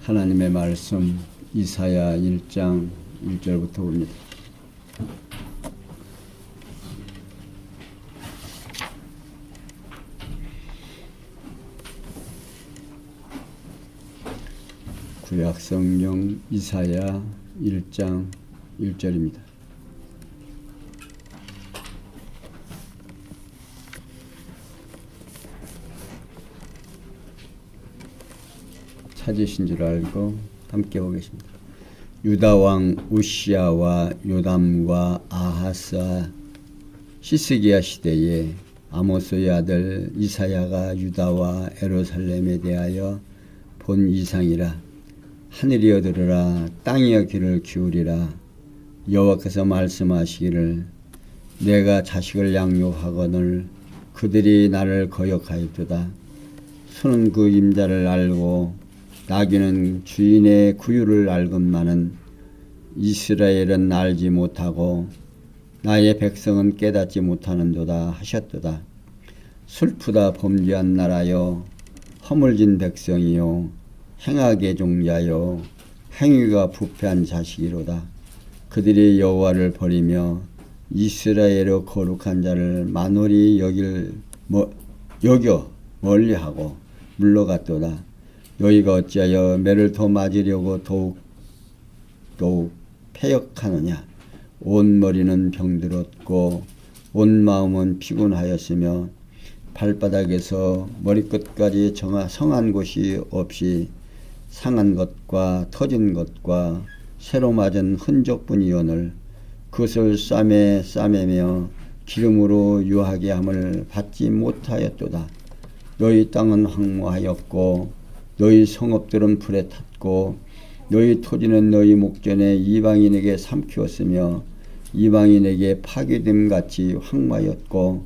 하나님의 말씀 이사야 1장 1절부터 봅니다. 구약 성경 이사야 1장 1절입니다. 찾으신 줄 알고 함께 보겠습니다. 유다 왕 우시야와 요담과 아하스와 시스기야 시대에 아모스의 아들 이사야가 유다와 예루살렘에 대하여 본 이상이라. 하늘이여 들으라, 땅이여 귀를 기울이라. 여호와께서 말씀하시기를 내가 자식을 양육하거늘 그들이 나를 거역하였도다. 소는 그 임자를 알고 나귀는 주인의 구유를 알건만은 이스라엘은 알지 못하고 나의 백성은 깨닫지 못하는도다 하셨도다. 슬프다 범죄한 나라여, 허물진 백성이요, 행악의 종자요, 행위가 부패한 자식이로다. 그들이 여호와를 버리며 이스라엘의 거룩한 자를 만홀히 여겨 멀리하고 물러갔도다. 너희가 어찌하여 매를 더 맞으려고 더욱 패역하느냐. 온 머리는 병들었고 온 마음은 피곤하였으며 발바닥에서 머리끝까지 성한 곳이 없이 상한 것과 터진 것과 새로 맞은 흔적뿐이오늘 그것을 싸매며 기름으로 유하게 함을 받지 못하였도다. 너희 땅은 황무하였고 너희 성읍들은 불에 탔고 너희 토지는 너희 목전에 이방인에게 삼키었으며 이방인에게 파괴됨같이 황무하였고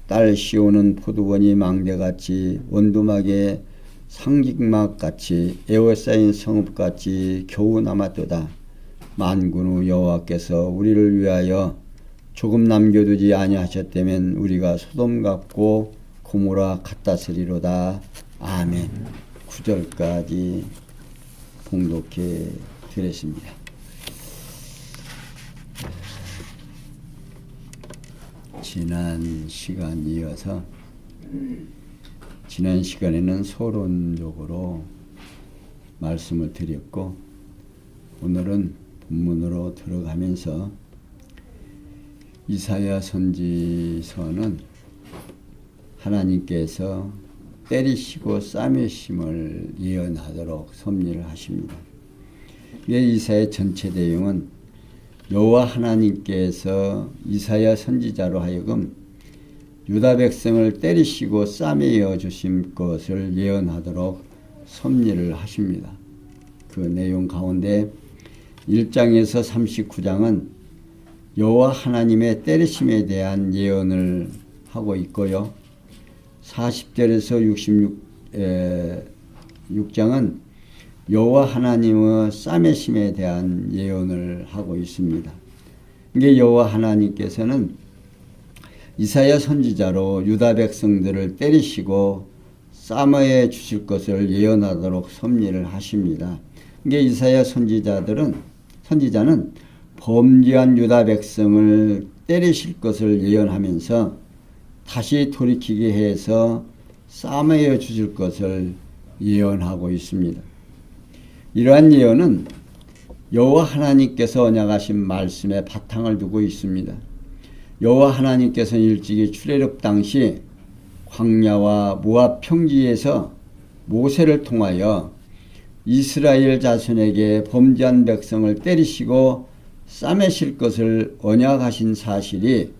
딸 시온은 포도원이 망대같이 원두막에 상직막같이 에워싸인 성읍같이 겨우 남았도다. 만군의 여호와께서 우리를 위하여 조금 남겨두지 아니하셨다면 우리가 소돔 같고 고모라 같았으리로다. 아멘. 9절까지 봉독해 드렸습니다. 지난 시간에는 서론적으로 말씀을 드렸고 오늘은 본문으로 들어가면서 이사야 선지서는 하나님께서 때리시고 싸매심을 예언하도록 섭리를 하십니다. 이사야 전체 내용은 여호와 하나님께서 이사야 선지자로 하여금 유다 백성을 때리시고 싸매어 주신 것을 예언하도록 섭리를 하십니다. 그 내용 가운데 1장에서 39장은 여호와 하나님의 때리심에 대한 예언을 하고 있고요. 40절에서 66장은 여호와 하나님의 싸매심에 대한 예언을 하고 있습니다. 이게 여호와 하나님께서는 이사야 선지자로 유다 백성들을 때리시고 싸매어 주실 것을 예언하도록 섭리를 하십니다. 이게 이사야 선지자는 범죄한 유다 백성을 때리실 것을 예언하면서 다시 돌이키게 해서 싸매어 주실 것을 예언하고 있습니다. 이러한 예언은 여호와 하나님께서 언약하신 말씀에 바탕을 두고 있습니다. 여호와 하나님께서는 일찍이 출애굽 당시 광야와 모압 평지에서 모세를 통하여 이스라엘 자손에게 범죄한 백성을 때리시고 싸매실 것을 언약하신 사실이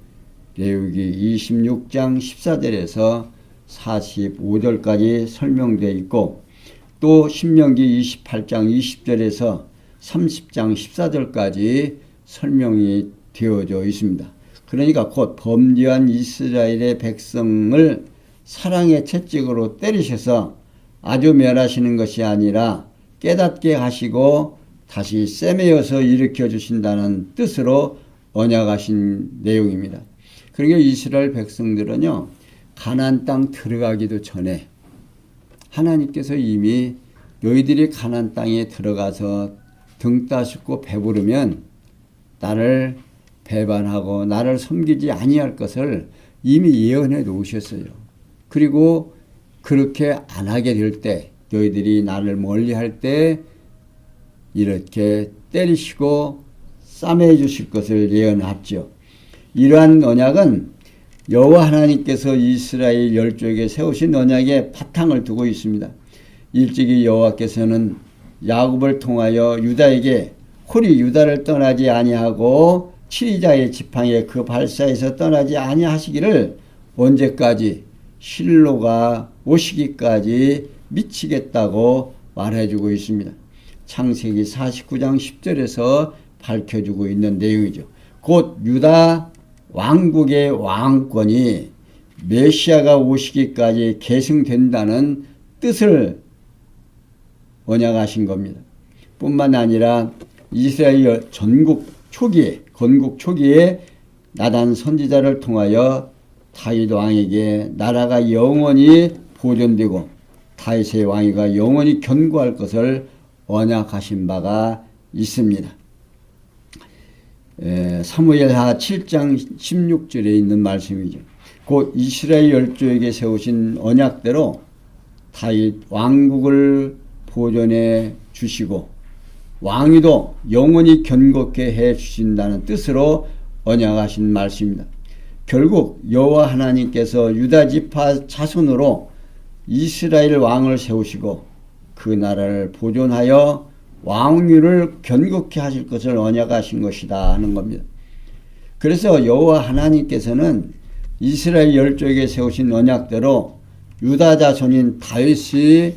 레위기 26장 14절에서 45절까지 설명되어 있고 또 신명기 28장 20절에서 30장 14절까지 설명이 되어져 있습니다. 그러니까 곧 범죄한 이스라엘의 백성을 사랑의 채찍으로 때리셔서 아주 멸하시는 것이 아니라 깨닫게 하시고 다시 세매어서 일으켜 주신다는 뜻으로 언약하신 내용입니다. 그러니까 이스라엘 백성들은요, 가나안 땅 들어가기도 전에 하나님께서 이미 너희들이 가나안 땅에 들어가서 등 따숩고 배부르면 나를 배반하고 나를 섬기지 아니할 것을 이미 예언해 놓으셨어요. 그리고 그렇게 안 하게 될 때, 너희들이 나를 멀리할 때 이렇게 때리시고 싸매 주실 것을 예언하죠. 이러한 언약은 여호와 하나님께서 이스라엘 열조에게 세우신 언약의 바탕을 두고 있습니다. 일찍이 여호와께서는 야곱을 통하여 유다에게 홀이 유다를 떠나지 아니하고 치리자의 지팡이에 그 발사에서 떠나지 아니하시기를 언제까지? 실로가 오시기까지 미치겠다고 말해주고 있습니다. 창세기 49장 10절에서 밝혀주고 있는 내용이죠. 곧 유다 왕국의 왕권이 메시아가 오시기까지 계승된다는 뜻을 언약하신 겁니다. 뿐만 아니라 이스라엘 건국 초기에 나단 선지자를 통하여 다윗 왕에게 나라가 영원히 보존되고 다윗의 왕위가 영원히 견고할 것을 언약하신 바가 있습니다. 사무엘하 7장 16절에 있는 말씀이죠. 곧 이스라엘 열조에게 세우신 언약대로 다윗 왕국을 보존해 주시고 왕위도 영원히 견고케 해 주신다는 뜻으로 언약하신 말씀입니다. 결국 여호와 하나님께서 유다 지파 자손으로 이스라엘 왕을 세우시고 그 나라를 보존하여 왕위를 견고케 하실 것을 언약하신 것이다 하는 겁니다. 그래서 여호와 하나님께서는 이스라엘 열조에게 세우신 언약대로 유다 자손인 다윗이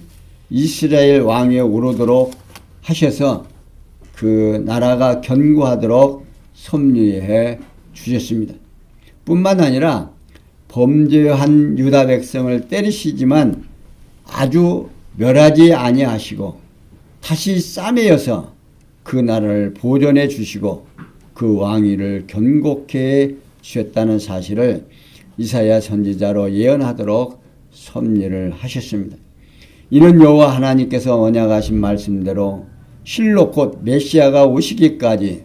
이스라엘 왕위에 오르도록 하셔서 그 나라가 견고하도록 섭리해 주셨습니다. 뿐만 아니라 범죄한 유다 백성을 때리시지만 아주 멸하지 아니하시고 다시 싸매여서 그 나라를 보존해 주시고 그 왕위를 견고케 주셨다는 사실을 이사야 선지자로 예언하도록 섭리를 하셨습니다. 이는 여호와 하나님께서 언약하신 말씀대로 실로 곧 메시아가 오시기까지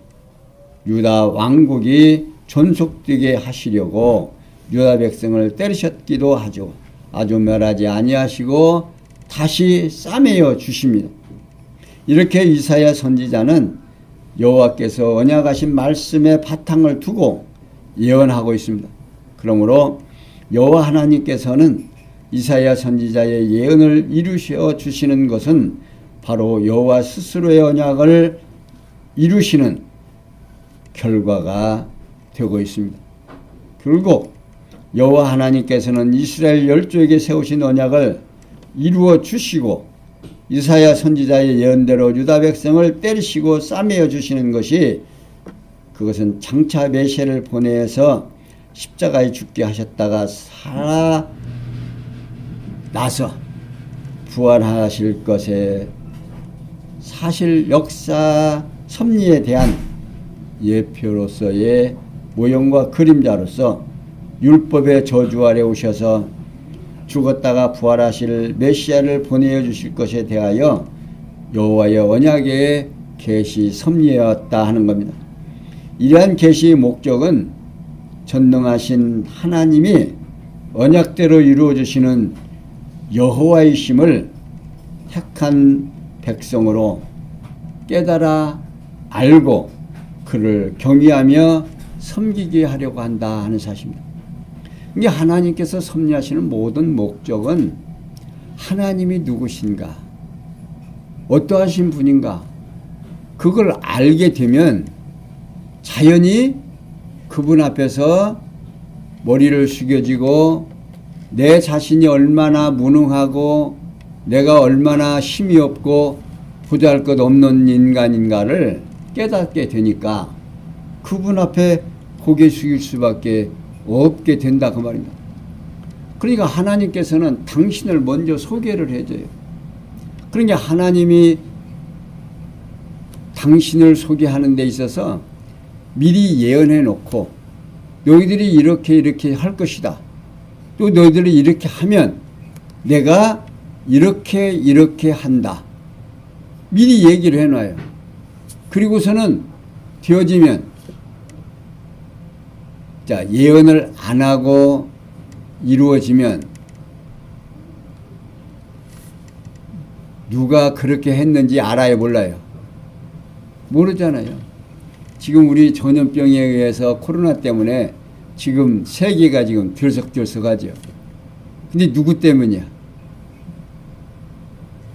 유다 왕국이 존속되게 하시려고 유다 백성을 때리셨기도 하죠. 아주 멸하지 아니하시고 다시 싸매어 주십니다. 이렇게 이사야 선지자는 여호와께서 언약하신 말씀의 바탕을 두고 예언하고 있습니다. 그러므로 여호와 하나님께서는 이사야 선지자의 예언을 이루셔 주시는 것은 바로 여호와 스스로의 언약을 이루시는 결과가 되고 있습니다. 결국 여호와 하나님께서는 이스라엘 열조에게 세우신 언약을 이루어 주시고 이사야 선지자의 예언대로 유다 백성을 때리시고 싸매어 주시는 것이 그것은 장차 메시아를 보내서 십자가에 죽게 하셨다가 살아 나서 부활하실 것에 사실 역사 섭리에 대한 예표로서의 모형과 그림자로서 율법의 저주 아래 오셔서 죽었다가 부활하실 메시아를 보내어 주실 것에 대하여 여호와의 언약의 계시 섭리였다 하는 겁니다. 이러한 계시의 목적은 전능하신 하나님이 언약대로 이루어 주시는 여호와이심을 택한 백성으로 깨달아 알고 그를 경외하며 섬기게 하려고 한다 하는 사실입니다. 이게 하나님께서 섭리하시는 모든 목적은 하나님이 누구신가, 어떠하신 분인가, 그걸 알게 되면 자연히 그분 앞에서 머리를 숙여지고 내 자신이 얼마나 무능하고 내가 얼마나 힘이 없고 보잘것없는 인간인가를 깨닫게 되니까 그분 앞에 고개 숙일 수밖에 없게 된다 그 말입니다. 그러니까 하나님께서는 당신을 먼저 소개를 해줘요. 그러니까 하나님이 당신을 소개하는 데 있어서 미리 예언해 놓고 너희들이 이렇게 할 것이다. 또 너희들이 이렇게 하면 내가 이렇게 한다. 미리 얘기를 해놔요. 그리고서는 되어지면, 자, 예언을 안 하고 이루어지면 누가 그렇게 했는지 알아요, 몰라요? 모르잖아요. 지금 우리 전염병에 의해서 코로나 때문에 지금 세계가 지금 들썩들썩하죠. 근데 누구 때문이야?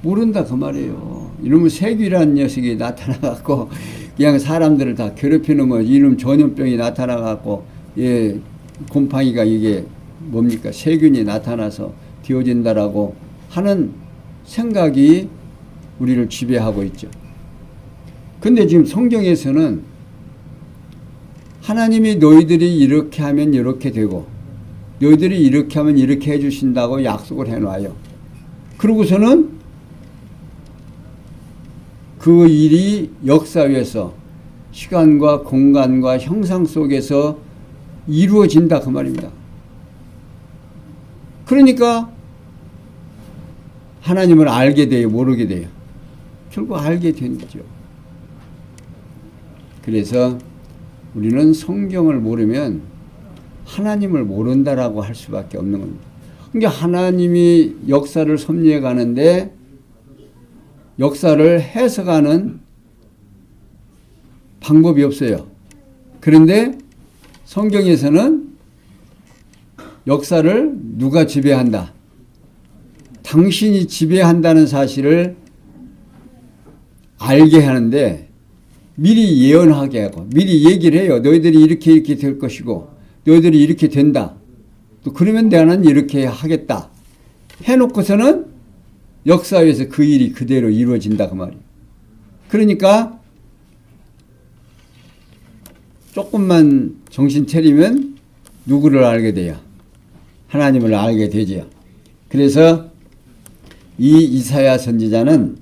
모른다 그 말이에요. 이놈의 세균이라는 녀석이 나타나갖고 그냥 사람들을 다 괴롭히는 거, 이놈 전염병이 나타나갖고, 예, 곰팡이가 이게 뭡니까? 세균이 나타나서 되어진다라고 하는 생각이 우리를 지배하고 있죠. 근데 지금 성경에서는 하나님이 너희들이 이렇게 하면 이렇게 되고, 너희들이 이렇게 하면 이렇게 해주신다고 약속을 해놔요. 그러고서는 그 일이 역사에서 시간과 공간과 형상 속에서 이루어진다 그 말입니다. 그러니까 하나님을 알게 돼요, 모르게 돼요? 결국 알게 된 거죠. 그래서 우리는 성경을 모르면 하나님을 모른다라고 할 수밖에 없는 겁니다. 그러니까 하나님이 역사를 섭리해 가는데 역사를 해석하는 방법이 없어요. 그런데 성경에서는 역사를 누가 지배한다? 당신이 지배한다는 사실을 알게 하는데 미리 예언하게 하고 미리 얘기를 해요. 너희들이 이렇게 이렇게 될 것이고 너희들이 이렇게 된다. 또 그러면 나는 이렇게 하겠다. 해놓고서는 역사에서 그 일이 그대로 이루어진다 그 말이에요. 그러니까 조금만 정신 차리면 누구를 알게 돼요? 하나님을 알게 되지요. 그래서 이 이사야 선지자는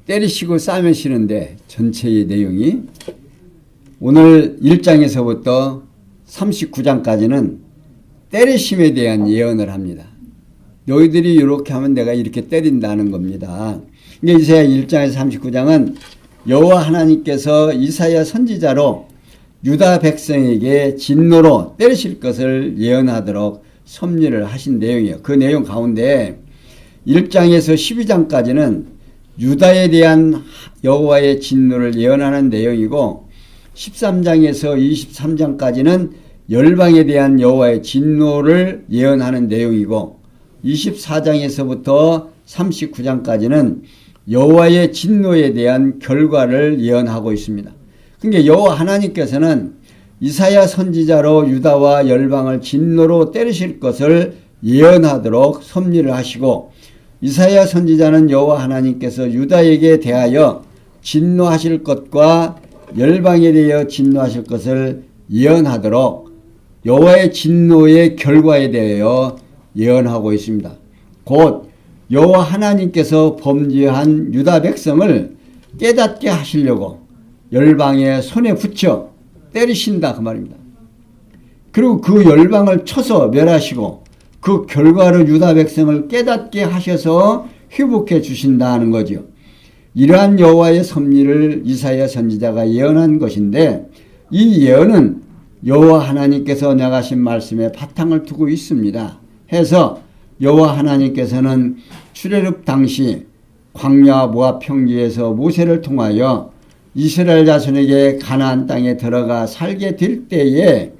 때리시고 싸매시는데 전체의 내용이 오늘 1장에서부터 39장까지는 때리심에 대한 예언을 합니다. 너희들이 이렇게 하면 내가 이렇게 때린다는 겁니다. 그러니까 이사야 1장에서 39장은 여호와 하나님께서 이사야 선지자로 유다 백성에게 진노로 때리실 것을 예언하도록 섭리를 하신 내용이에요. 그 내용 가운데 1장에서 12장까지는 유다에 대한 여호와의 진노를 예언하는 내용이고 13장에서 23장까지는 열방에 대한 여호와의 진노를 예언하는 내용이고 24장에서부터 39장까지는 여호와의 진노에 대한 결과를 예언하고 있습니다. 그러니까 여호와 하나님께서는 이사야 선지자로 유다와 열방을 진노로 때리실 것을 예언하도록 섭리를 하시고 이사야 선지자는 여호와 하나님께서 유다에게 대하여 진노하실 것과 열방에 대하여 진노하실 것을 예언하도록 여호와의 진노의 결과에 대하여 예언하고 있습니다. 곧 여호와 하나님께서 범죄한 유다 백성을 깨닫게 하시려고 열방의 손에 붙여 때리신다 그 말입니다. 그리고 그 열방을 쳐서 멸하시고 그 결과로 유다 백성을 깨닫게 하셔서 회복해 주신다는 거죠. 이러한 여호와의 섭리를 이사야 선지자가 예언한 것인데 이 예언은 여호와 하나님께서 나가신 말씀에 바탕을 두고 있습니다. 해서 여호와 하나님께서는 출애굽 당시 광야 모압 평지에서 모세를 통하여 이스라엘 자손에게 가나안 땅에 들어가 살게 될 때에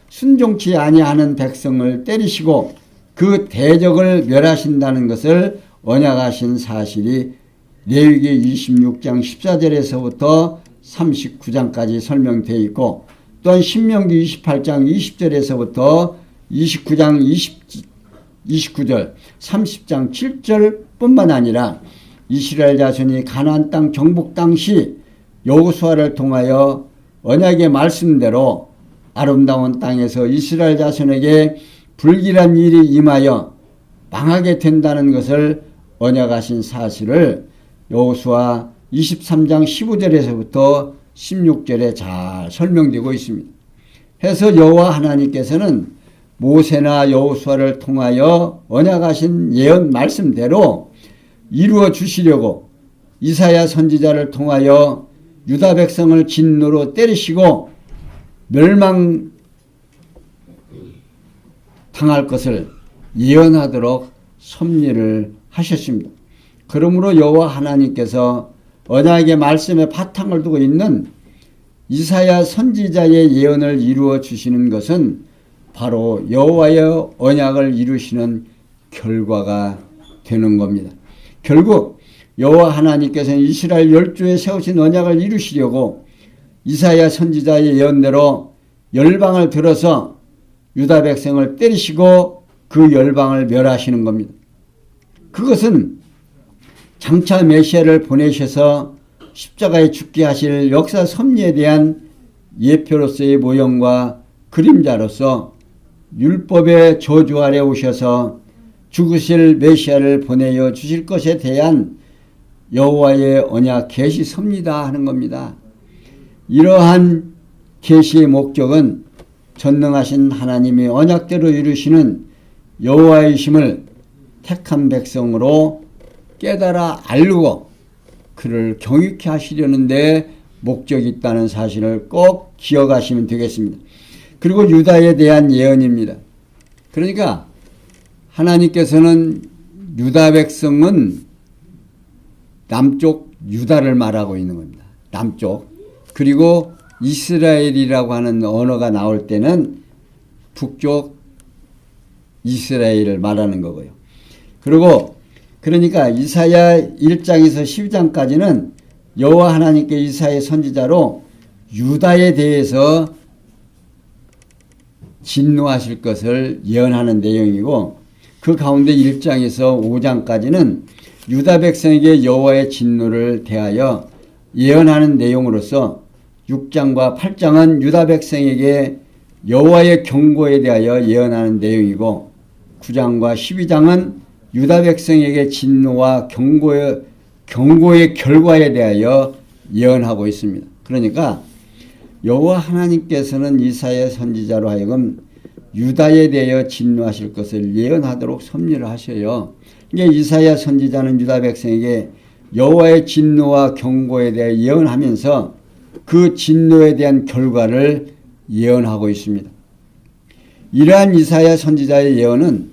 순종치 아니하는 백성을 때리시고 그 대적을 멸하신다는 것을 언약하신 사실이 레위기 26장 14절에서부터 39장까지 설명되어 있고 또한 신명기 28장 20절에서부터 29장 29절 30장 7절뿐만 아니라 이스라엘 자손이 가나안 땅 정복 당시 여호수아를 통하여 언약의 말씀대로 아름다운 땅에서 이스라엘 자손에게 불길한 일이 임하여 망하게 된다는 것을 언약하신 사실을 여호수아 23장 15절에서부터 16절에 잘 설명되고 있습니다. 해서 여호와 하나님께서는 모세나 여호수아를 통하여 언약하신 예언 말씀대로 이루어 주시려고 이사야 선지자를 통하여 유다 백성을 진노로 때리시고 멸망 당할 것을 예언하도록 섭리를 하셨습니다. 그러므로 여호와 하나님께서 언약의 말씀에 바탕을 두고 있는 이사야 선지자의 예언을 이루어 주시는 것은 바로 여호와의 언약을 이루시는 결과가 되는 겁니다. 결국 여호와 하나님께서는 이스라엘 열조에 세우신 언약을 이루시려고 이사야 선지자의 예언대로 열방을 들어서 유다 백성을 때리시고 그 열방을 멸하시는 겁니다. 그것은 장차 메시아를 보내셔서 십자가에 죽게 하실 역사 섭리에 대한 예표로서의 모형과 그림자로서 율법의 저주 아래 오셔서 죽으실 메시아를 보내어 주실 것에 대한 여호와의 언약 계시 섭니다 하는 겁니다. 이러한 계시의 목적은 전능하신 하나님이 언약대로 이루시는 여호와이심을 택한 백성으로 깨달아 알고 그를 경유케 하시려는 데 목적이 있다는 사실을 꼭 기억하시면 되겠습니다. 그리고 유다에 대한 예언입니다. 그러니까 하나님께서는 유다 백성은 남쪽 유다를 말하고 있는 겁니다. 남쪽. 그리고 이스라엘이라고 하는 언어가 나올 때는 북쪽 이스라엘을 말하는 거고요. 그리고 그러니까 이사야 1장에서 12장까지는 여호와 하나님께 이사야 선지자로 유다에 대해서 진노하실 것을 예언하는 내용이고 그 가운데 1장에서 5장까지는 유다 백성에게 여호와의 진노를 대하여 예언하는 내용으로서 6장과 8장은 유다 백성에게 여호와의 경고에 대하여 예언하는 내용이고 9장과 12장은 유다 백성에게 진노와 경고의 결과에 대하여 예언하고 있습니다. 그러니까 여호와 하나님께서는 이사야 선지자로 하여금 유다에 대하여 진노하실 것을 예언하도록 섭리를 하셔요. 이게 이사야 선지자는 유다 백성에게 여호와의 진노와 경고에 대해 예언하면서 그 진노에 대한 결과를 예언하고 있습니다. 이러한 이사야 선지자의 예언은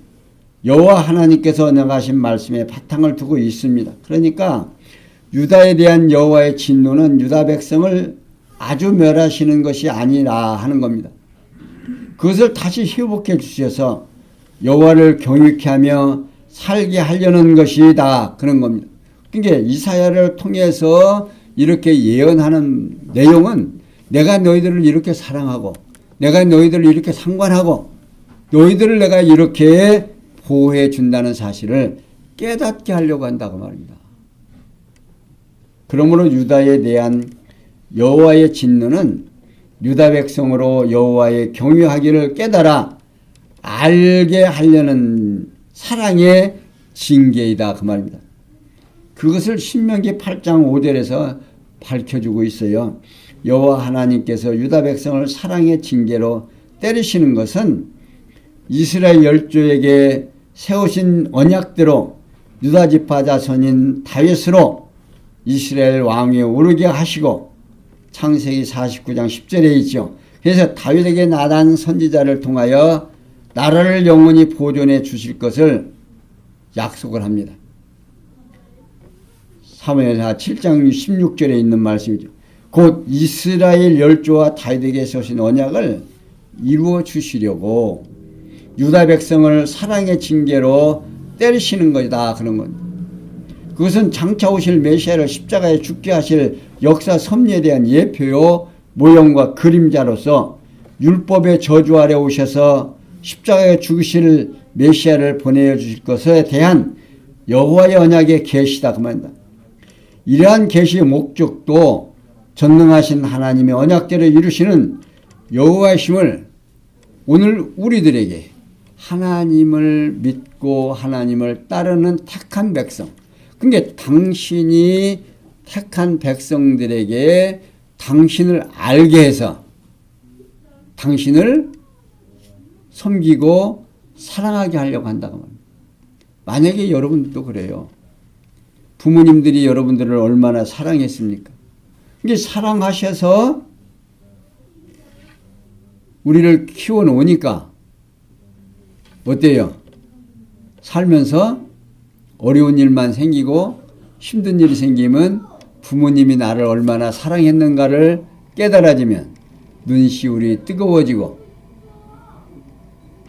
여호와 하나님께서 언약하신 말씀에 바탕을 두고 있습니다. 그러니까 유다에 대한 여호와의 진노는 유다 백성을 아주 멸하시는 것이 아니라 하는 겁니다. 그것을 다시 회복해 주셔서 여호와를 경외케 하며 살게 하려는 것이다 그런 겁니다. 그러니까 이사야를 통해서 이렇게 예언하는 내용은 내가 너희들을 이렇게 사랑하고 내가 너희들을 이렇게 상관하고 너희들을 내가 이렇게 보호해 준다는 사실을 깨닫게 하려고 한다고 말입니다. 그러므로 유다에 대한 여호와의 진노는 유다 백성으로 여호와의 경외하기를 깨달아 알게 하려는 사랑의 징계이다 그 말입니다. 그것을 신명기 8장 5절에서 밝혀주고 있어요. 여호와 하나님께서 유다 백성을 사랑의 징계로 때리시는 것은 이스라엘 열조에게 세우신 언약대로 유다 지파 자손인 다윗으로 이스라엘 왕위에 오르게 하시고 창세기 49장 10절에 있죠. 그래서 다윗에게 나단 선지자를 통하여 나라를 영원히 보존해 주실 것을 약속을 합니다. 사무엘하 7장 16절에 있는 말씀이죠. 곧 이스라엘 열조와 다윗에게 세우신 언약을 이루어 주시려고 유다 백성을 사랑의 징계로 때리시는 것이다 그런 겁니다. 그것은 장차 오실 메시아를 십자가에 죽게 하실 역사 섭리에 대한 예표요 모형과 그림자로서 율법의 저주 아래 오셔서 십자가에 죽으실 메시아를 보내어 주실 것에 대한 여호와의 언약의 계시다 그 말입니다. 이러한 계시의 목적도 전능하신 하나님의 언약대로 이루시는 여호와이심을 오늘 우리들에게 하나님을 믿고 하나님을 따르는 택한 백성, 그러니까 당신이 택한 백성들에게 당신을 알게 해서 당신을 섬기고 사랑하게 하려고 한다고 합니다. 만약에 여러분도 그래요. 부모님들이 여러분들을 얼마나 사랑했습니까? 이게 사랑하셔서 우리를 키워놓으니까 어때요? 살면서 어려운 일만 생기고 힘든 일이 생기면 부모님이 나를 얼마나 사랑했는가를 깨달아지면 눈시울이 뜨거워지고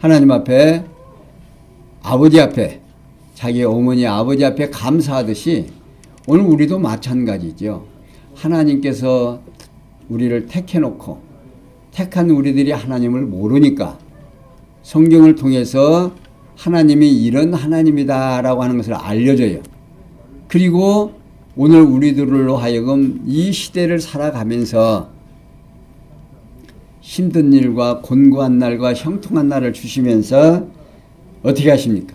하나님 앞에 아버지 앞에 자기 어머니 아버지 앞에 감사하듯이 오늘 우리도 마찬가지죠. 하나님께서 우리를 택해놓고 택한 우리들이 하나님을 모르니까 성경을 통해서 하나님이 이런 하나님이다라고 하는 것을 알려줘요. 그리고 오늘 우리들로 하여금 이 시대를 살아가면서 힘든 일과 곤고한 날과 형통한 날을 주시면서 어떻게 하십니까?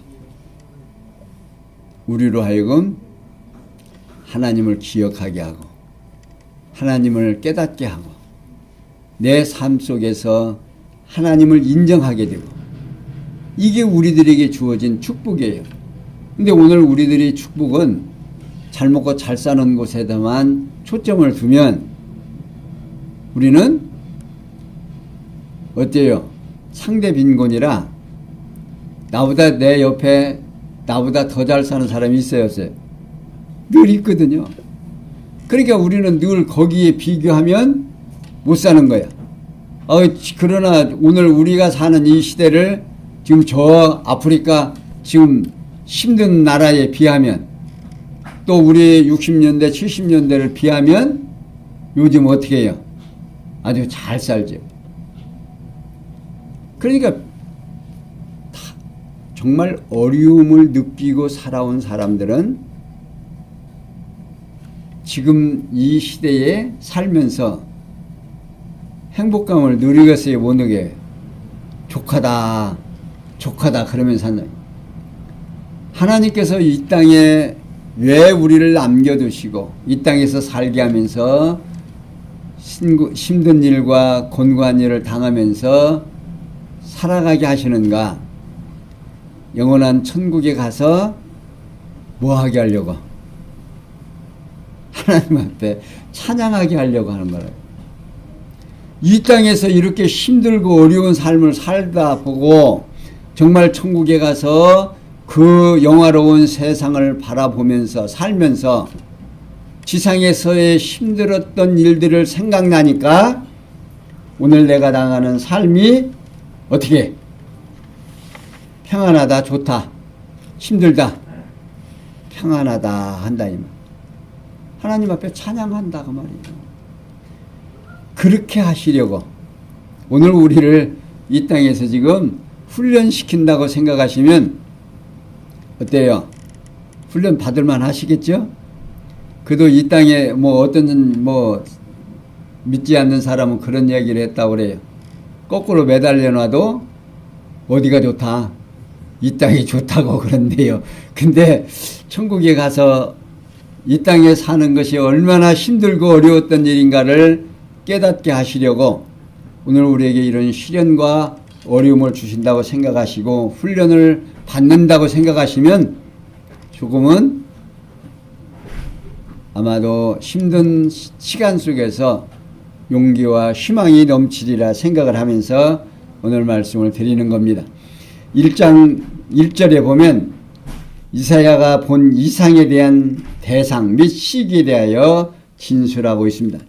우리로 하여금 하나님을 기억하게 하고 하나님을 깨닫게 하고 내 삶 속에서 하나님을 인정하게 되고 이게 우리들에게 주어진 축복이에요. 근데 오늘 우리들이 축복은 잘 먹고 잘 사는 곳에다만 초점을 두면 우리는 어때요? 상대 빈곤이라 나보다 내 옆에 나보다 더 잘 사는 사람이 있어요, 없어요? 늘 있거든요. 그러니까 우리는 늘 거기에 비교하면 못 사는 거야. 그러나 오늘 우리가 사는 이 시대를 지금 저 아프리카 지금 힘든 나라에 비하면 또 우리 60년대, 70년대를 비하면 요즘 어떻게 해요? 아주 잘 살죠. 그러니까 정말 어려움을 느끼고 살아온 사람들은 지금 이 시대에 살면서 행복감을 누리겠어요, 못 누게? 족하다 그러면서 산다. 하나님께서 이 땅에 왜 우리를 남겨두시고 이 땅에서 살게 하면서 힘든 일과 곤고한 일을 당하면서 살아가게 하시는가? 영원한 천국에 가서 뭐 하게 하려고? 하나님 앞에 찬양하게 하려고 하는 거예요. 이 땅에서 이렇게 힘들고 어려운 삶을 살다 보고 정말 천국에 가서 그 영화로운 세상을 바라보면서 살면서 지상에서의 힘들었던 일들을 생각나니까 오늘 내가 당하는 삶이 어떻게 평안하다, 좋다, 힘들다, 평안하다 한다 이 말. 하나님 앞에 찬양한다 그 말이에요. 그렇게 하시려고 오늘 우리를 이 땅에서 지금 훈련시킨다고 생각하시면 어때요? 훈련 받을만 하시겠죠? 그래도 이 땅에 어떤 믿지 않는 사람은 그런 얘기를 했다고 그래요. 거꾸로 매달려 놔도 어디가 좋다? 이 땅이 좋다고 그런데요. 근데 천국에 가서 이 땅에 사는 것이 얼마나 힘들고 어려웠던 일인가를 깨닫게 하시려고 오늘 우리에게 이런 시련과 어려움을 주신다고 생각하시고 훈련을 받는다고 생각하시면 조금은 아마도 힘든 시간 속에서 용기와 희망이 넘치리라 생각을 하면서 오늘 말씀을 드리는 겁니다. 1장 1절에 보면 이사야가 본 이상에 대한 대상 및 시기에 대하여 진술하고 있습니다.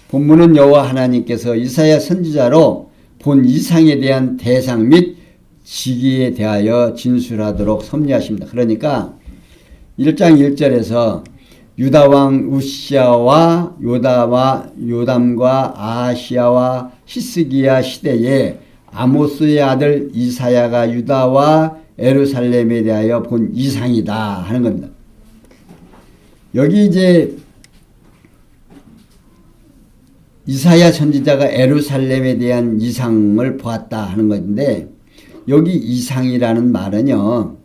본문은 여호와 하나님께서 이사야 선지자로 본 이상에 대한 대상 및 시기에 대하여 진술하도록 섭리하십니다. 그러니까 1장 1절에서 유다왕 우시아와 요담과 아하시아와 히스기야 시대에 아모스의 아들 이사야가 유다와 예루살렘에 대하여 본 이상이다 하는 겁니다. 여기 이제 이사야 선지자가 예루살렘에 대한 이상을 보았다 하는 건데 여기 이상이라는 말은요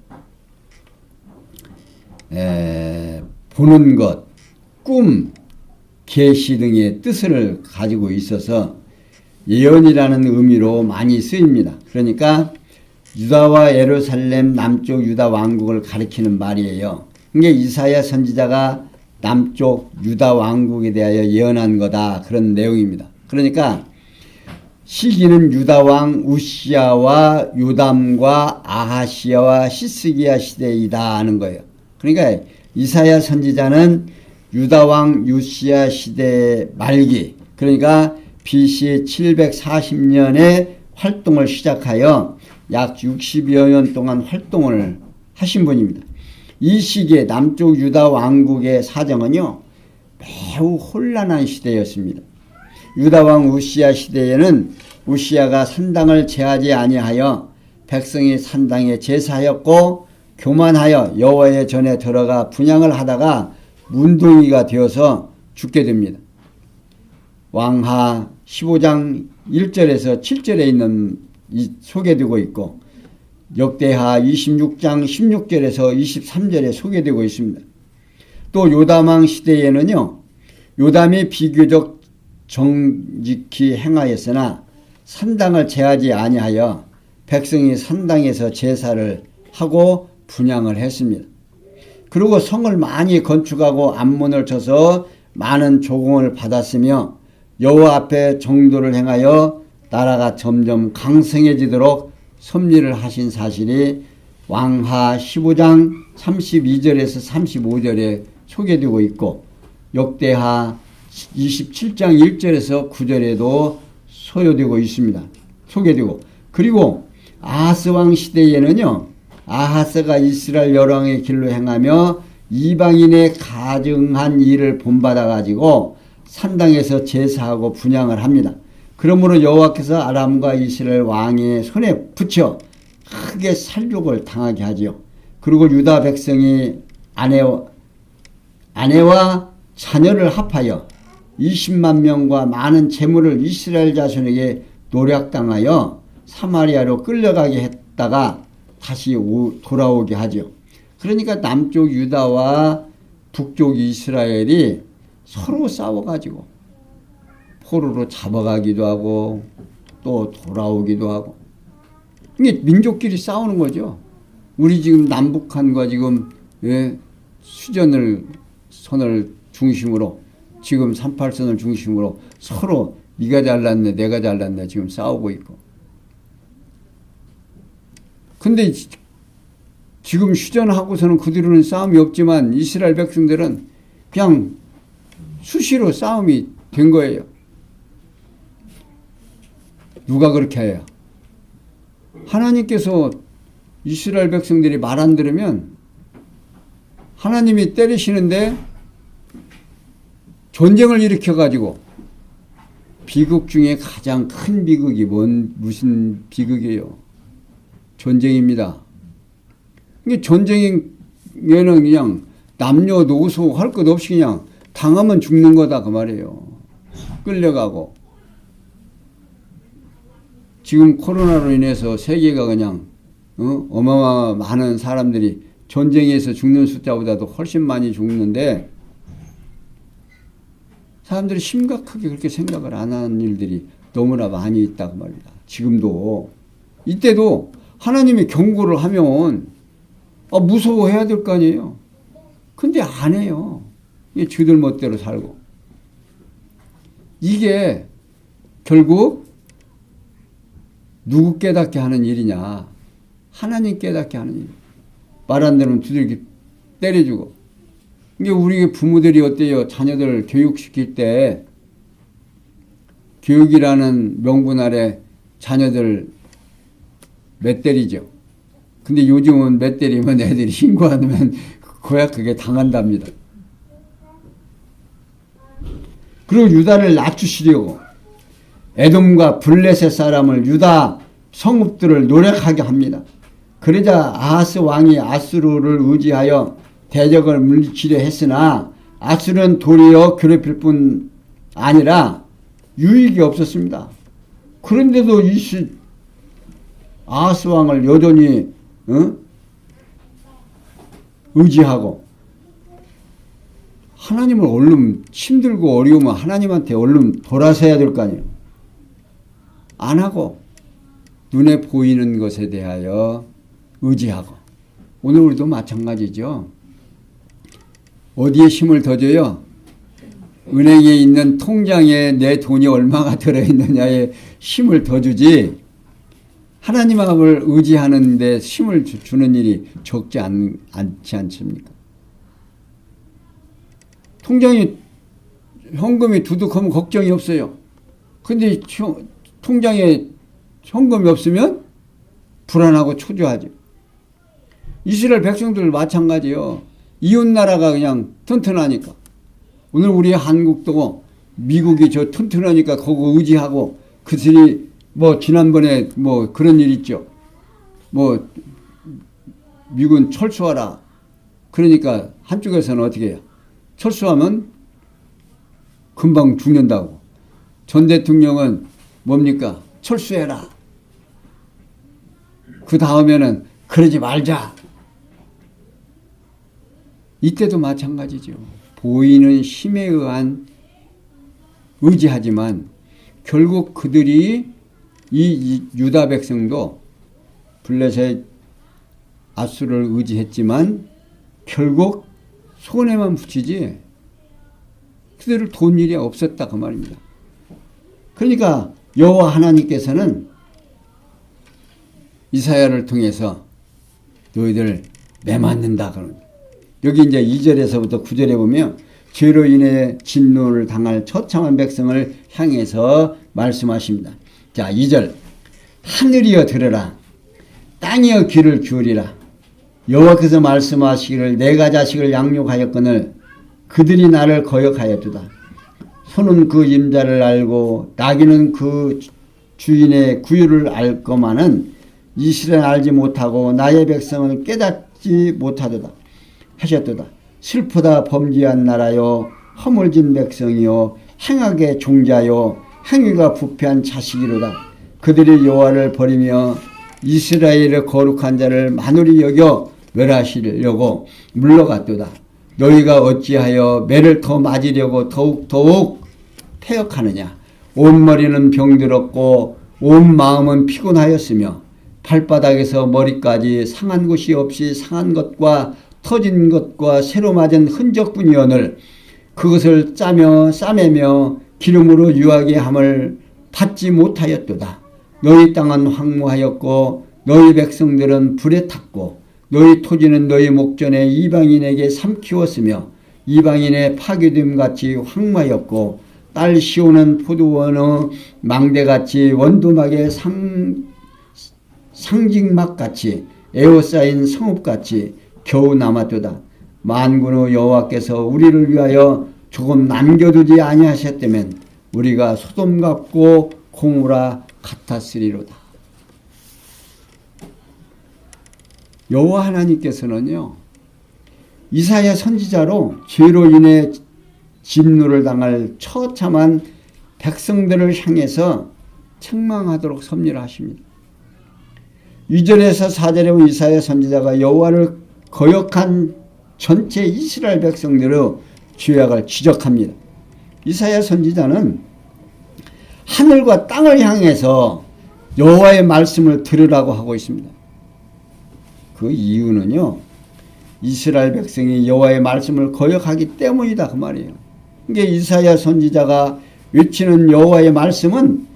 보는 것, 꿈, 계시 등의 뜻을 가지고 있어서 예언이라는 의미로 많이 쓰입니다. 그러니까 유다와 예루살렘 남쪽 유다 왕국을 가리키는 말이에요. 이게 이사야 선지자가 남쪽 유다 왕국에 대하여 예언한 거다. 그런 내용입니다. 그러니까 시기는 유다 왕 우시야와 요담과 아하시야와 시스기야 시대이다 하는 거예요. 그러니까 이사야 선지자는 유다 왕 우시야 시대 말기, 그러니까 BC 740년에 활동을 시작하여 약 60여 년 동안 활동을 하신 분입니다. 이 시기에 남쪽 유다 왕국의 사정은요, 매우 혼란한 시대였습니다. 유다 왕 우시야 시대에는 우시야가 산당을 제하지 아니하여 백성이 산당에 제사하였고 교만하여 여호와의 전에 들어가 분향을 하다가 문둥이가 되어서 죽게 됩니다. 왕하 15장 1절에서 7절에 있는 소개되고 있고 역대하 26장 16절에서 23절에 소개되고 있습니다. 또 요담왕 시대에는요, 요담이 비교적 정직히 행하였으나 산당을 제하지 아니하여 백성이 산당에서 제사를 하고 분향을 했습니다. 그리고 성을 많이 건축하고 암문을 쳐서 많은 조공을 받았으며 여호와 앞에 정도를 행하여 나라가 점점 강성해지도록 섭리를 하신 사실이 왕하 15장 32절에서 35절에 소개되고 있고 역대하 27장 1절에서 9절에도 소요되고 있습니다. 소개되고, 그리고 아하스 왕 시대에는요, 아하스가 이스라엘 여왕의 길로 행하며 이방인의 가증한 일을 본받아 가지고 산당에서 제사하고 분향을 합니다. 그러므로 여호와께서 아람과 이스라엘 왕의 손에 붙여 크게 살육을 당하게 하지요. 그리고 유다 백성이 아내와 자녀를 합하여 20만 명과 많은 재물을 이스라엘 자손에게 노략당하여 사마리아로 끌려가게 했다가 다시 돌아오게 하죠. 그러니까 남쪽 유다와 북쪽 이스라엘이 서로 싸워가지고 포로로 잡아가기도 하고 또 돌아오기도 하고, 이게 민족끼리 싸우는 거죠. 우리 지금 남북한과 지금 선을 중심으로 지금 38선을 중심으로 서로 네가 잘났네 내가 잘났네 지금 싸우고 있고, 근데 지금 휴전하고서는 그들은 싸움이 없지만 이스라엘 백성들은 그냥 수시로 싸움이 된 거예요. 누가 그렇게 해요? 하나님께서 이스라엘 백성들이 말 안 들으면 하나님이 때리시는데 전쟁을 일으켜가지고, 비극 중에 가장 큰 비극이 무슨 비극이에요? 전쟁입니다. 이게 전쟁에는 그냥 남녀노소 할 것 없이 그냥 당하면 죽는 거다 그 말이에요. 끌려가고. 지금 코로나로 인해서 세계가 그냥 어마어마한 많은 사람들이 전쟁에서 죽는 숫자보다도 훨씬 많이 죽는데 사람들이 심각하게 그렇게 생각을 안 하는 일들이 너무나 많이 있다고 말입니다. 지금도. 이때도 하나님이 경고를 하면 무서워해야 될 거 아니에요. 근데 안 해요. 이게 저들 멋대로 살고. 이게 결국 누구 깨닫게 하는 일이냐? 하나님 깨닫게 하는 일. 말 안 들으면 두들겨 때려주고. 이게 우리 부모들이 어때요? 자녀들 교육시킬 때 교육이라는 명분 아래 자녀들 몇 때리죠. 근데 요즘은 몇 때리면 애들이 신고하면 고약하게 당한답니다. 그리고 유다를 낮추시려고 에돔과 블레셋 사람을 유다 성읍들을 노력하게 합니다. 그러자 아하스 왕이 아수르를 의지하여 대적을 물리치려 했으나 아수르는 도리어 괴롭힐 뿐 아니라 유익이 없었습니다. 그런데도 아하스 왕을 여전히 의지하고 하나님을 얼른 힘들고 어려우면 하나님한테 얼른 돌아서야 될 거 아니에요. 안 하고 눈에 보이는 것에 대하여 의지하고, 오늘 우리도 마찬가지죠. 어디에 힘을 더 줘요? 은행에 있는 통장에 내 돈이 얼마가 들어있느냐에 힘을 더 주지, 하나님 앞을 의지하는 데 힘을 주는 일이 적지 않지 않습니까? 통장에 현금이 두둑하면 걱정이 없어요. 근데 통장에 현금이 없으면 불안하고 초조하죠. 이스라엘 백성들 마찬가지요. 이웃나라가 그냥 튼튼하니까. 오늘 우리 한국도 미국이 저 튼튼하니까 그거 의지하고 그들이 뭐 지난번에 뭐 그런 일 있죠. 뭐 미군 철수하라. 그러니까 한쪽에서는 어떻게 해요? 철수하면 금방 죽는다고. 전 대통령은 뭡니까? 철수해라. 그 다음에는 그러지 말자. 이때도 마찬가지죠. 보이는 힘에 의한 의지하지만 결국 그들이 이 유다 백성도 블레셋 아수를 의지했지만 결국 손해만 붙이지 그들을 도울 일이 없었다 그 말입니다. 그러니까 여호와 하나님께서는 이사야를 통해서 너희들 매맞는다 그러는. 여기 이제 2절에서부터 9절에 보면 죄로 인해 진노를 당할 처참한 백성을 향해서 말씀하십니다. 자, 2절. 하늘이여 들으라. 땅이여 귀를 기울이라. 여호와께서 말씀하시기를 내가 자식을 양육하였거늘 그들이 나를 거역하였도다. 소는 그 임자를 알고 나귀는 그 주인의 구유를 알거만은 이스라엘은 알지 못하고 나의 백성을 깨닫지 못하도다 하셨도다. 슬프다 범죄한 나라요 허물진 백성이요 행악의 종자요 행위가 부패한 자식이로다. 그들이 여호와를 버리며 이스라엘의 거룩한 자를 만홀히 여겨 멸하시려고 물러갔도다. 너희가 어찌하여 매를 더 맞으려고 더욱 패역하느냐. 온 머리는 병들었고 온 마음은 피곤하였으며 발바닥에서 머리까지 상한 곳이 없이 상한 것과 터진 것과 새로 맞은 흔적뿐이오늘 그것을 싸매며 기름으로 유하게 함을 받지 못하였도다. 너희 땅은 황무하였고 너희 백성들은 불에 탔고 너희 토지는 너희 목전에 이방인에게 삼키웠으며 이방인의 파괴됨같이 황무하였고 딸 시오는 포도원의 망대같이 원두막의 상직막같이 에워싸인 성읍같이 겨우 남았도다. 만군의 여호와께서 우리를 위하여 조금 남겨두지 아니하셨다면 우리가 소돔 같고 고모라 같았으리로다. 여호와 하나님께서는요, 이사야 선지자로 죄로 인해 진노를 당할 처참한 백성들을 향해서 책망하도록 섭리하십니다. 2절에서 4절에 본 이사야 선지자가 여호와를 거역한 전체 이스라엘 백성들의 죄악을 지적합니다. 이사야 선지자는 하늘과 땅을 향해서 여호와의 말씀을 들으라고 하고 있습니다. 그 이유는요, 이스라엘 백성이 여호와의 말씀을 거역하기 때문이다 그 말이에요. 그러니까 이사야 선지자가 외치는 여호와의 말씀은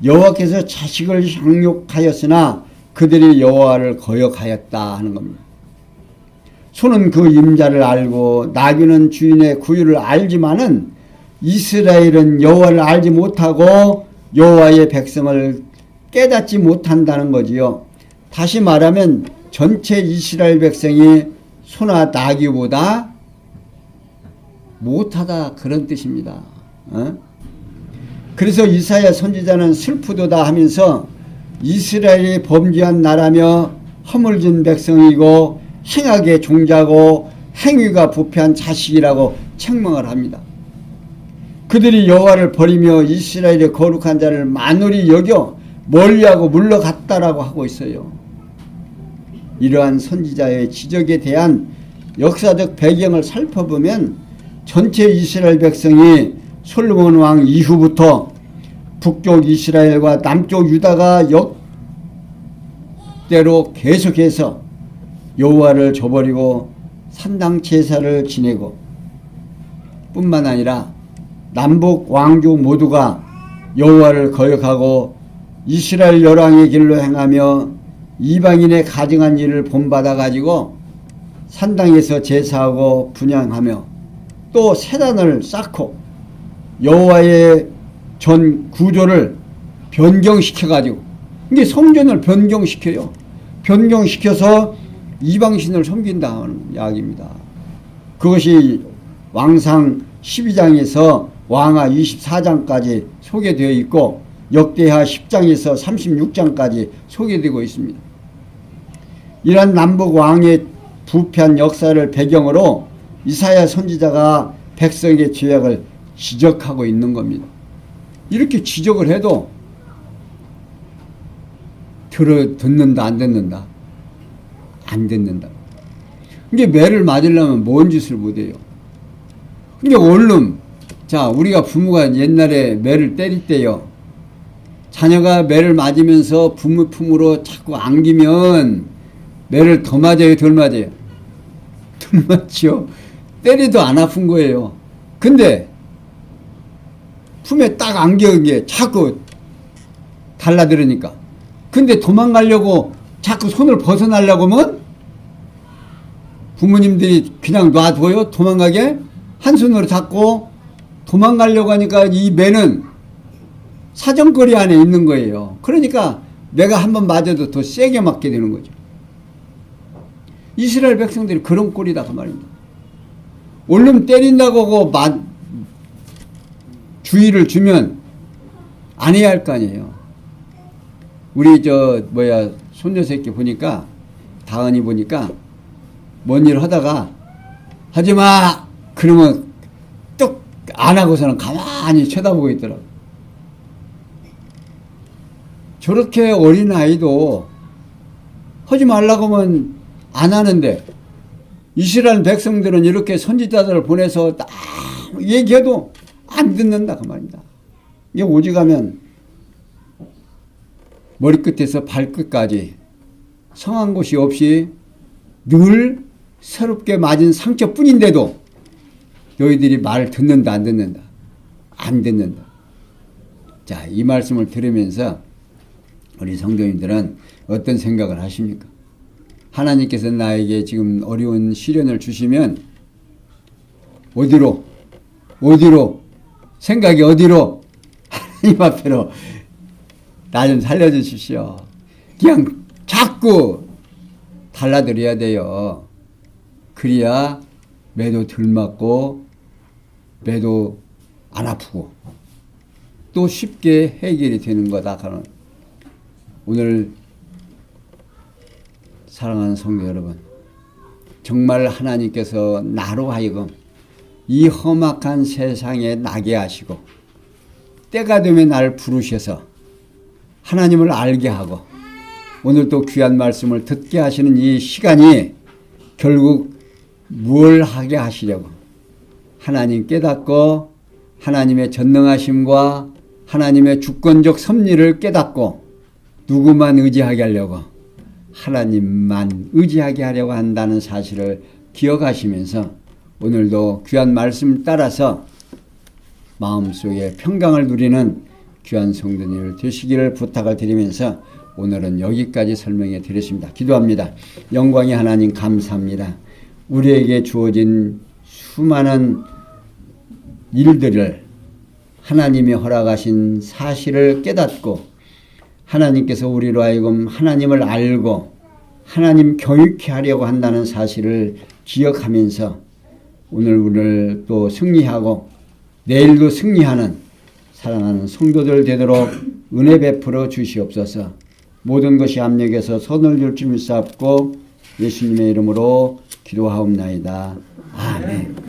여호와께서 자식을 향육하였으나 그들이 여호와를 거역하였다 하는 겁니다. 소는 그 임자를 알고 나귀는 주인의 구유를 알지만은 이스라엘은 여호와를 알지 못하고 여호와의 백성을 깨닫지 못한다는 거지요. 다시 말하면 전체 이스라엘 백성이 소나 나귀보다 못하다 그런 뜻입니다. 그래서 이사야 선지자는 슬프도다 하면서 이스라엘이 범죄한 나라며 허물진 백성이고 행악의 종자고 행위가 부패한 자식이라고 책망을 합니다. 그들이 여호와를 버리며 이스라엘의 거룩한 자를 만홀히 여겨 멀리하고 물러갔다라고 하고 있어요. 이러한 선지자의 지적에 대한 역사적 배경을 살펴보면 전체 이스라엘 백성이 솔로몬 왕 이후부터 북쪽 이스라엘과 남쪽 유다가 역대로 계속해서 여호와를 저버리고 산당 제사를 지내고 뿐만 아니라 남북 왕족 모두가 여호와를 거역하고 이스라엘 열왕의 길로 행하며 이방인의 가증한 일을 본받아 가지고 산당에서 제사하고 분향하며 또 세단을 쌓고 여호와의 전 구조를 변경시켜 가지고 이게 성전을 변경시켜요. 변경시켜서 이방신을 섬긴다는 이야기입니다. 그것이 왕상 12장에서 왕하 24장까지 소개되어 있고 역대하 10장에서 36장까지 소개되고 있습니다. 이러한 남북 왕의 부패한 역사를 배경으로 이사야 선지자가 백성의 죄악을 지적하고 있는 겁니다. 이렇게 지적을 해도 듣는다 안 듣는다? 안 듣는다. 이게 매를 맞으려면 뭔 짓을 못해요. 이게 원룸. 자, 우리가 부모가 옛날에 매를 때릴 때요. 자녀가 매를 맞으면서 부모 품으로 자꾸 안기면 매를 더 맞아요, 덜 맞아요? 덜 맞죠. 때리도 안 아픈 거예요. 근데 품에 딱 안겨은 게 자꾸 달라들으니까. 근데 도망가려고 자꾸 손을 벗어나려고 하면 부모님들이 그냥 놔둬요? 도망가게? 한 손으로 잡고 도망가려고 하니까 이 매는 사정거리 안에 있는 거예요. 그러니까 내가 한번 맞아도 더 세게 맞게 되는 거죠. 이스라엘 백성들이 그런 꼴이다 그 말입니다. 원룸 때린다고 주의를 주면 안 해야 할 거 아니에요. 우리 손녀 새끼 보니까 다은이 보니까 뭔 일 하다가 하지마 그러면 뚝 안 하고서는 가만히 쳐다보고 있더라고. 저렇게 어린아이도 하지 말라고 하면 안 하는데 이스라엘 백성들은 이렇게 선지자들을 보내서 딱 얘기해도 안 듣는다 그 말입니다. 이게 오직하면 머리끝에서 발끝까지 성한 곳이 없이 늘 새롭게 맞은 상처뿐인데도 너희들이 말 듣는다 안 듣는다? 안 듣는다. 자, 이 말씀을 들으면서 우리 성도님들은 어떤 생각을 하십니까? 하나님께서 나에게 지금 어려운 시련을 주시면 어디로? 생각이 어디로? 하나님 앞으로 나 좀 살려주십시오. 그냥 자꾸 달라들어야 돼요. 그래야 매도 덜 맞고 매도 안 아프고 또 쉽게 해결이 되는 거다. 오늘 사랑하는 성도 여러분, 정말 하나님께서 나로 하여금 이 험악한 세상에 나게 하시고 때가 되면 나를 부르셔서 하나님을 알게 하고 오늘 또 귀한 말씀을 듣게 하시는 이 시간이 결국 뭘 하게 하시려고 하나님 깨닫고 하나님의 전능하심과 하나님의 주권적 섭리를 깨닫고 누구만 의지하게 하려고 하나님만 의지하게 하려고 한다는 사실을 기억하시면서 오늘도 귀한 말씀을 따라서 마음속에 평강을 누리는 귀한 성도님을 되시기를 부탁을 드리면서 오늘은 여기까지 설명해 드렸습니다. 기도합니다. 영광의 하나님 감사합니다. 우리에게 주어진 수많은 일들을 하나님이 허락하신 사실을 깨닫고 하나님께서 우리로 하여금 하나님을 알고 하나님 교육케 하려고 한다는 사실을 기억하면서 오늘 또 승리하고 내일도 승리하는 사랑하는 성도들 되도록 은혜 베풀어 주시옵소서. 모든 것이 압력에서 손을 줄 줄 믿사옵고 예수님의 이름으로 기도하옵나이다. 아멘.